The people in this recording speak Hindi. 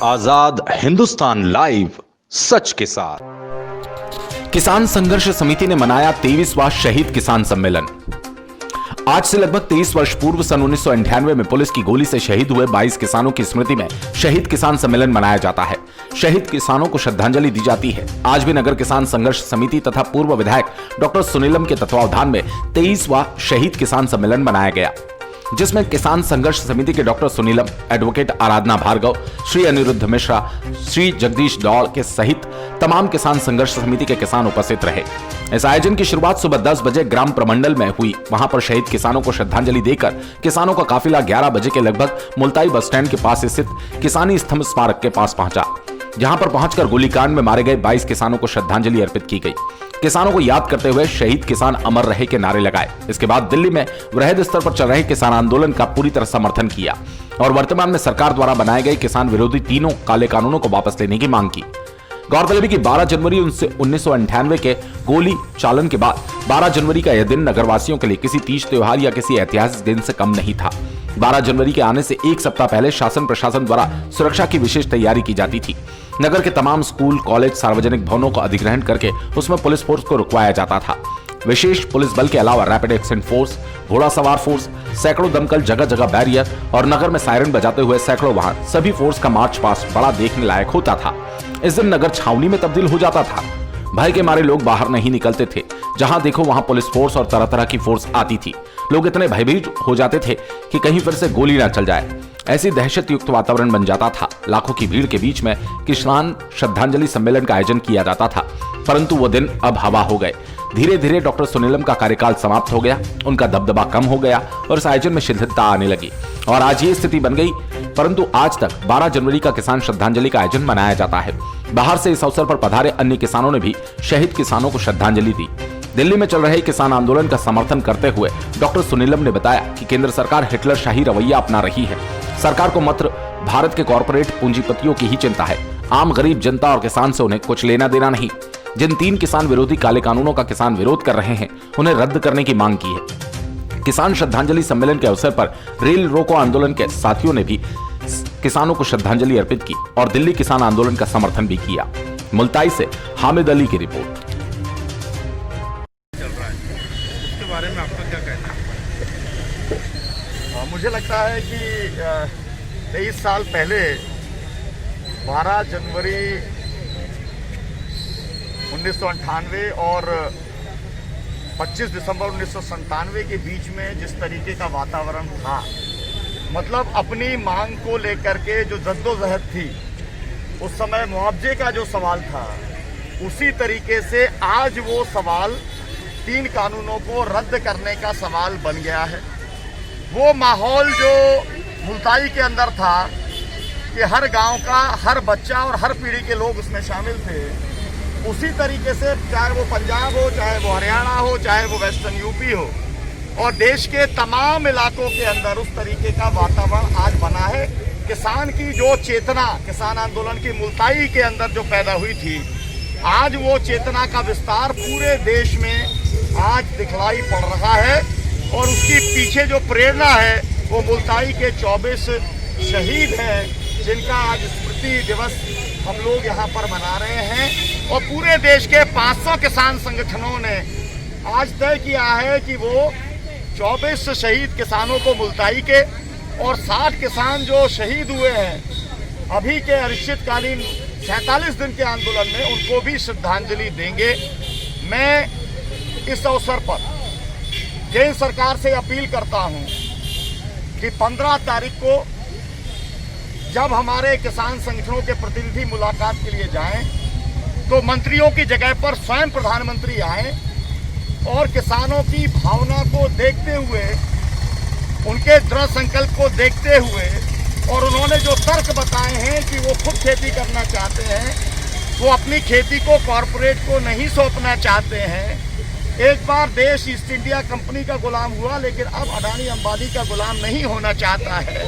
आजाद हिंदुस्तान लाइव, सच के साथ। किसान संघर्ष समिति ने मनाया 23वां शहीद किसान सम्मेलन। आज से लगभग 23 वर्ष पूर्व सन 1998 में पुलिस की गोली से शहीद हुए 22 किसानों की स्मृति में शहीद किसान सम्मेलन मनाया जाता है। शहीद किसानों को श्रद्धांजलि दी जाती है। आज भी नगर किसान संघर्ष समिति तथा पूर्व विधायक डॉक्टर सुनीलम के तत्वावधान में 23वां शहीद किसान सम्मेलन मनाया गया, जिसमें किसान संघर्ष समिति के डॉक्टर सुनीलम, एडवोकेट आराधना भार्गव, श्री अनिरुद्ध मिश्रा, श्री जगदीश दौड़ के सहित तमाम किसान संघर्ष समिति के किसान उपस्थित रहे। इस आयोजन की शुरुआत सुबह 10 बजे ग्राम प्रमंडल में हुई। वहां पर शहीद किसानों को श्रद्धांजलि देकर किसानों का काफिला 11 बजे के लगभग मुल्ताई बस स्टैंड के पास स्थित किसानी स्तंभ स्मारक के पास पहुंचा, जहां पर पहुंचकर गोलीकांड में मारे गए 22 किसानों को श्रद्धांजलि अर्पित की गई। किसानों को याद करते हुए शहीद किसान अमर रहे के नारे लगाए। इसके बाद दिल्ली में वृहद स्तर पर चल रहे किसान आंदोलन का पूरी तरह समर्थन किया और वर्तमान में सरकार द्वारा बनाए गए किसान विरोधी तीनों काले कानूनों को वापस लेने की मांग की। गौरतलब है कि 12 जनवरी 1998 के गोली चालन के बाद 12 जनवरी का यह दिन नगरवासियों के लिए किसी तीज त्योहार या किसी ऐतिहासिक दिन से कम नहीं था। 12 जनवरी के आने से एक सप्ताह पहले शासन प्रशासन द्वारा सुरक्षा की विशेष तैयारी की जाती थी। नगर के तमाम स्कूल, कॉलेज, सार्वजनिक भवनों का अधिग्रहण करके उसमें पुलिस फोर्स को रुकवाया जाता था। विशेष पुलिस बल के अलावा रैपिड एक्शन फोर्स, घोड़ा सवार फोर्स, सैकड़ों दमकल, जगह जगह बैरियर और नगर में सायरन बजाते हुए सैकड़ों वाहन, सभी फोर्स का मार्च पास्ट बड़ा देखने लायक होता था। इस दिन नगर छावनी में तब्दील हो जाता था। भय के मारे लोग बाहर नहीं निकलते थे। जहां देखो वहां पुलिस फोर्स और तरह तरह की फोर्स आती थी। लोग इतने भयभीत हो जाते थे कि कहीं फिर से गोली ना चल जाए। ऐसी दहशत युक्त वातावरण बन जाता था। लाखों की भीड़ के बीच में किसान श्रद्धांजलि सम्मेलन का आयोजन किया जाता था, परंतु वो दिन अब हवा हो गए। धीरे धीरे डॉक्टर सुनीलम का कार्यकाल समाप्त हो गया, उनका दबदबा कम हो गया और इस आयोजन में शिथिलता आने लगी और आज ये स्थिति बन गई। परंतु आज तक 12 जनवरी का किसान श्रद्धांजलि का आयोजन मनाया जाता है। बाहर से इस अवसर पर पधारे अन्य किसानों ने भी शहीद किसानों को श्रद्धांजलि दी। दिल्ली में चल रहे किसान आंदोलन का समर्थन करते हुए डॉक्टर सुनीलम ने बताया कि केंद्र सरकार हिटलर शाही रवैया अपना रही है। सरकार को मात्र भारत के कॉर्पोरेट पूंजीपतियों की ही चिंता है। आम गरीब जनता और किसान से उन्हें कुछ लेना देना नहीं। जिन 3 किसान विरोधी काले कानूनों का किसान विरोध कर रहे हैं, उन्हें रद्द करने की मांग की है। किसान श्रद्धांजलि सम्मेलन के अवसर पर रेल रोको आंदोलन के साथियों ने भी किसानों को श्रद्धांजलि अर्पित की और दिल्ली किसान आंदोलन का समर्थन भी किया। मुल्ताई से हामिद अली की रिपोर्ट। इसके बारे में आपका क्या कहना है? मुझे लगता है कि 23 साल पहले 12 जनवरी 1998 और 25 दिसंबर 1997 के बीच में जिस तरीके का वातावरण था, मतलब अपनी मांग को लेकर के जो जद्दोजहद थी, उस समय मुआवजे का जो सवाल था, उसी तरीके से आज वो सवाल 3 कानूनों को रद्द करने का सवाल बन गया है। वो माहौल जो मुल्ताई के अंदर था कि हर गांव का हर बच्चा और हर पीढ़ी के लोग उसमें शामिल थे, उसी तरीके से चाहे वो पंजाब हो, चाहे वो हरियाणा हो, चाहे वो वेस्टर्न यूपी हो और देश के तमाम इलाकों के अंदर उस तरीके का वातावरण आज बना है। किसान की जो चेतना किसान आंदोलन की मुल्ताई के अंदर जो पैदा हुई थी, आज वो चेतना का विस्तार पूरे देश में आज दिखलाई पड़ रहा है और उसकी पीछे जो प्रेरणा है वो मुल्ताई के 24 शहीद हैं, जिनका आज स्मृति दिवस हम लोग यहाँ पर मना रहे हैं। और पूरे देश के 500 किसान संगठनों ने आज तय किया है कि वो 24 शहीद किसानों को मुल्ताई के और 60 किसान जो शहीद हुए हैं अभी के अनिश्चितकालीन 47 दिन के आंदोलन में, उनको भी श्रद्धांजलि देंगे। मैं इस अवसर पर केंद्र सरकार से अपील करता हूं कि 15 तारीख को जब हमारे किसान संगठनों के प्रतिनिधि मुलाकात के लिए जाएं, तो मंत्रियों की जगह पर स्वयं प्रधानमंत्री आएं और किसानों की भावना को देखते हुए, उनके दृढ़ संकल्प को देखते हुए और उन्होंने जो तर्क बताए हैं कि वो खुद खेती करना चाहते हैं, वो अपनी खेती को कॉरपोरेट को नहीं सौंपना चाहते हैं। एक बार देश ईस्ट इंडिया कंपनी का गुलाम हुआ, लेकिन अब अडानी अंबानी का गुलाम नहीं होना चाहता है।